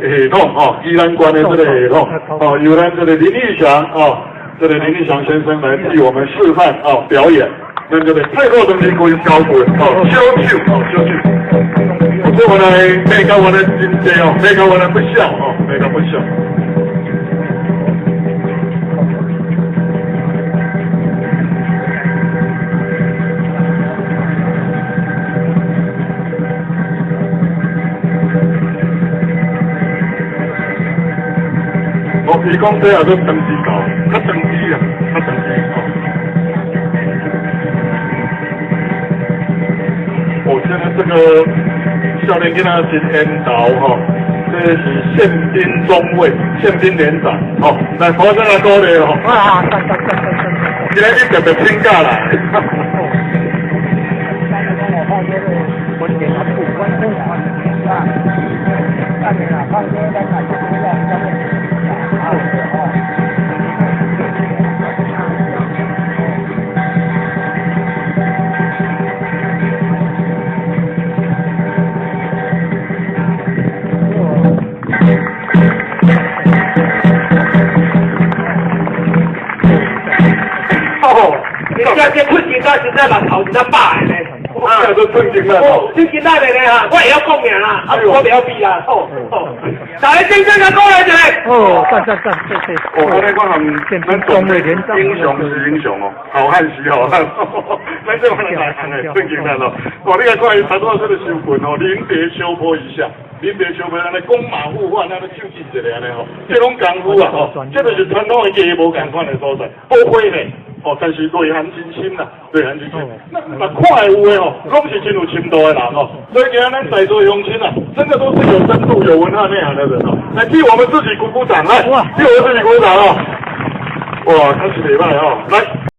系统哦，宜兰县的这个系统哦，由咱这个林义祥哦，这个林义祥先生来替我们示范哦表演。那这个泰国的民国摇滚哦，小手哦，小手。所以我来每个我的真济哦，每个我的不笑哦，每个不笑。哦，伊讲这也都长期搞，较长期啊，较长期哦。哦，现在这个少年囡仔真缘投吼，这是宪兵中尉、宪兵连长哦，来保证来鼓励哦。啊，今天你特别请假来。你家这困境到现在人头是咱爸的呢，啊，都困境了。哦，你今仔日呢哈，我也要讲名啦，啊，我不要比啦，哦。大家真正嘅过来一下。哦，赞，对。哦，我咧讲咱中的英雄是英雄哦，好汉是好汉。咱这帮人来行的困境了咯。哦，你看看伊差不多这个修棍哦，临别秋波一下。临别秋波，安尼弓马互换，安尼手指一个安尼吼，这种功夫啊吼，这就是传统的艺无共款的所在，不会呢。哦，但是内涵真深啦，内涵真深。那看的有的哦，拢是真有深度的人哦。所以今天咱在座乡亲啊，真的都是有深度、有文化内涵的人哦。来替我们自己鼓鼓掌，来，替我们自己鼓掌哦。哇，开始礼拜哦，来。